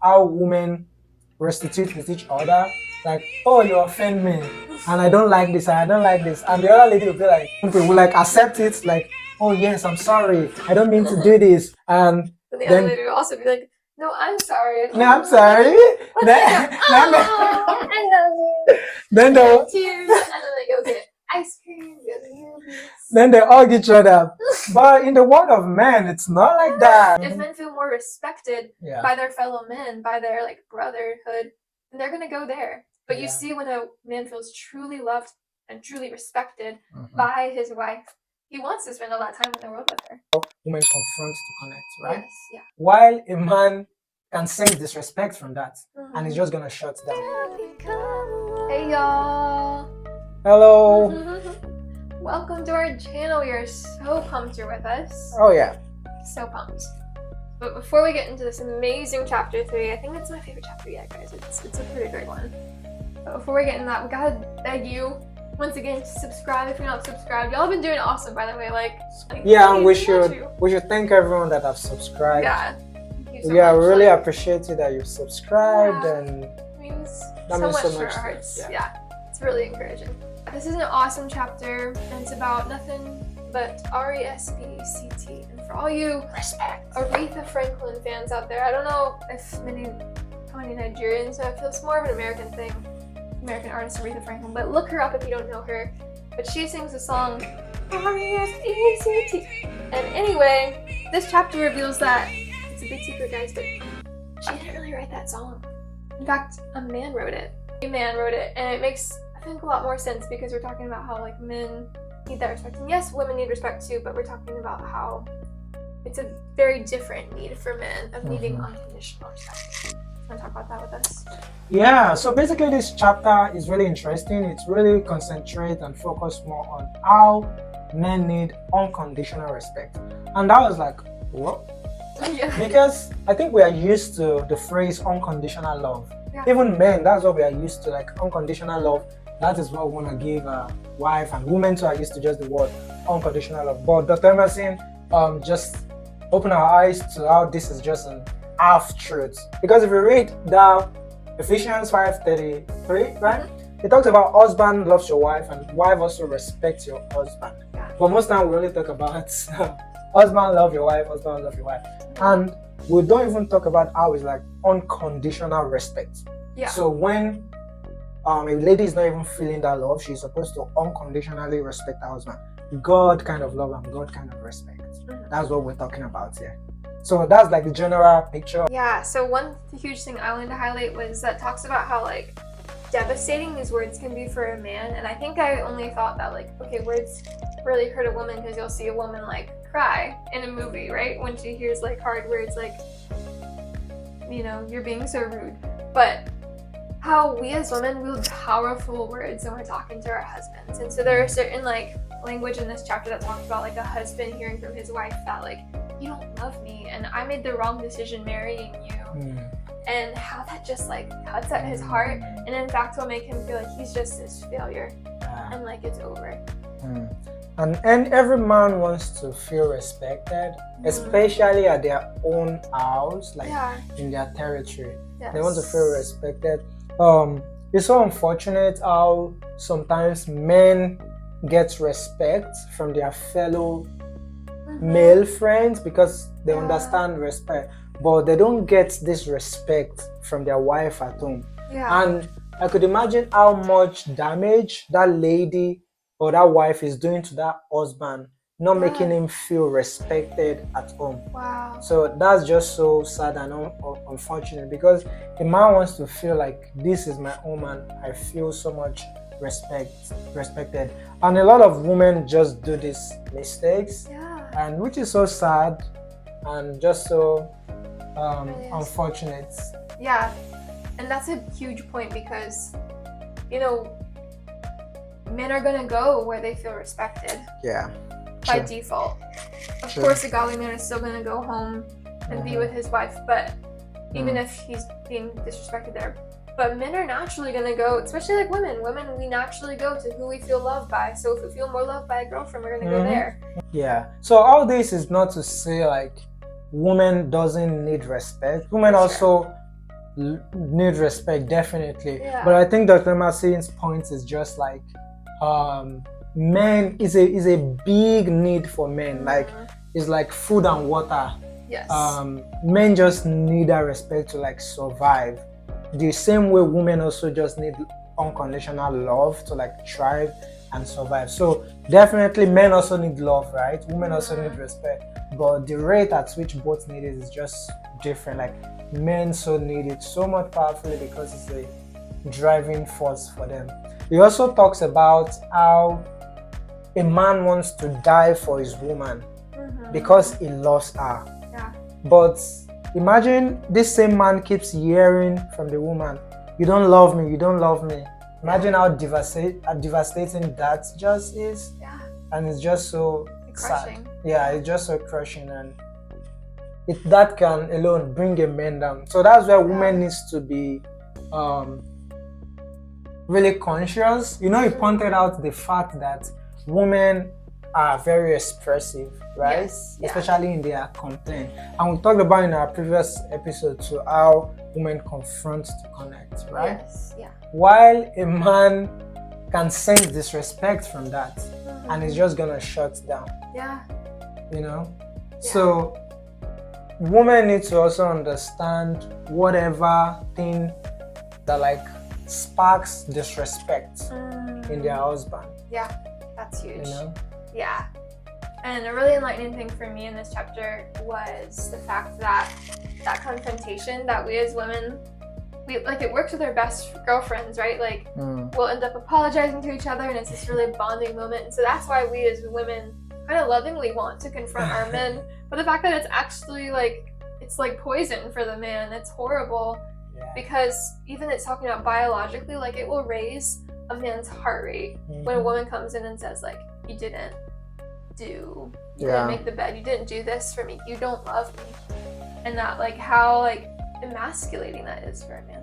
how women restitute with each other. Like, oh, you offend me, and I don't like this, and I don't like this, and the other lady will be like, will like accept it, like, oh yes, I'm sorry, I don't mean to do this, and But the then other lady will also be like, no, I'm sorry. no, I'm sorry. I love you. Then they'll Cheers. And then they go get ice cream, go to the movies. then they hug each other. But in the world of men, it's not like that. If men feel more respected Yeah. by their fellow men, by their like brotherhood, then they're gonna go there. But you Yeah. see, when a man feels truly loved and truly respected by his wife, he wants to spend all that time in the world with her. Women confront to connect, right? Yes, yeah. While a man can sense disrespect from that, and he's just gonna shut down. Hey y'all! Hello. Welcome to our channel. We are so pumped you're with us. Oh yeah. So pumped. But before we get into this amazing chapter 3, I think it's my favorite chapter yet, guys. It's a pretty great one. But before we get into that, we gotta beg you once again to subscribe if you're not subscribed. Y'all have been doing awesome, by the way. Like yeah, and we should thank everyone that have subscribed. Yeah. Thank you so yeah, much. we really appreciate it that you've subscribed, and it means that so means much so to much our hearts. to us, Yeah, it's really encouraging. This is an awesome chapter, and it's about nothing but respect. And for all you Arethra Franklin fans out there, I don't know if how many Nigerians, so I feel it's more of an American thing. American artist Arethra Franklin, but look her up if you don't know her. But she sings the song respect. And anyway, this chapter reveals that it's a big secret, guys, but she didn't really write that song. In fact, a man wrote it. A man wrote it, and it makes, I think, a lot more sense because we're talking about how like men need that respect, and yes, women need respect too, but we're talking about how it's a very different need for men of needing unconditional respect. Want to talk about that with us? Yeah, so basically this chapter is really interesting. It's really concentrate and focus more on how men need unconditional respect. And that was like, what? Yeah. Because I think we are used to the phrase unconditional love. Yeah. Even men, that's what we are used to, like unconditional love. That is what we want to give a wife, and women too are used to just the word unconditional love. But Dr. Emmerson just open our eyes to how this is just an half truth. Because if you read down Ephesians 5:33, right? It talks about husband loves your wife and wife also respects your husband. Yeah. But most time we only talk about husband love your wife, husband love your wife. And we don't even talk about how it's like unconditional respect. Yeah. So when a lady is not even feeling that love, she's supposed to unconditionally respect her husband. God kind of love and God kind of respect. That's what we're talking about here. So that's like the general picture. Yeah, so one huge thing I wanted to highlight was that talks about how like devastating these words can be for a man. And I think I only thought that like, okay, words really hurt a woman because you'll see a woman like cry in a movie, right? When she hears like hard words like, you know, you're being so rude. But how we as women wield powerful words when we're talking to our husbands. And so there are certain like language in this chapter that talks about like a husband hearing from his wife that like, you don't love me and I made the wrong decision marrying you. And how that just like cuts at his heart, and in fact will make him feel like he's just this failure and like it's over. And every man wants to feel respected, especially at their own house, like in their territory. Yes. They want to feel respected. It's so unfortunate how sometimes men get respect from their fellow male friends because they understand respect, but they don't get this respect from their wife at home. And I could imagine how much damage that lady or that wife is doing to that husband, not making him feel respected at home. Wow. So that's just so sad and unfortunate, because a man wants to feel like this is my home and I feel so much respected. And a lot of women just do these mistakes, and which is so sad and just so unfortunate. Yeah, and that's a huge point because, you know, men are gonna go where they feel respected. Yeah. By default. Of course, a godly man is still gonna go home and be with his wife, but even if he's being disrespected there. But men are naturally gonna go, especially like women. Women, we naturally go to who we feel loved by. So if we feel more loved by a girlfriend, we're gonna go there. Yeah. So all this is not to say like women doesn't need respect. Women also need respect, definitely. Yeah. But I think Dr. Marcin's point is just like men is a big need for men. Like it's like food and water. Yes. Men just need that respect to like survive. The same way women also just need unconditional love to like thrive and survive. So definitely men also need love, right? Women also need respect. But the rate at which both need it is just different. Like men so need it so much powerfully because it's a driving force for them. He also talks about how a man wants to die for his woman because he loves her. Yeah. But imagine this same man keeps hearing from the woman, "You don't love me, you don't love me." Imagine how devastating that just is. Yeah. And it's just so Crushing. sad. Yeah, it's just so crushing, and that can alone bring a man down. So that's where women needs to be really conscious. You know, he pointed out the fact that women are very expressive, right? Yes, yeah. Especially in their complaint. And we talked about in our previous episode to how women confront to connect, right? Yes. Yeah. While a man can sense disrespect from that and is just gonna shut down. Yeah. You know? Yeah. So women need to also understand whatever thing that like sparks disrespect in their husband. Yeah, that's huge. You know? Yeah. And a really enlightening thing for me in this chapter was the fact that confrontation that we as women, it works with our best girlfriends, right? Like we'll end up apologizing to each other and it's this really bonding moment. And so that's why we as women kind of lovingly want to confront our men. But the fact that it's actually it's like poison for the man, it's horrible. Yeah. Because even it's talking about biologically, like it will raise a man's heart rate when a woman comes in and says like, you didn't make the bed, you didn't do this for me, you don't love me. And that like how like emasculating that is for a man.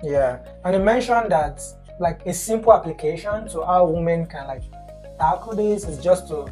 Yeah. And you mentioned that like a simple application to how women can like tackle this is just to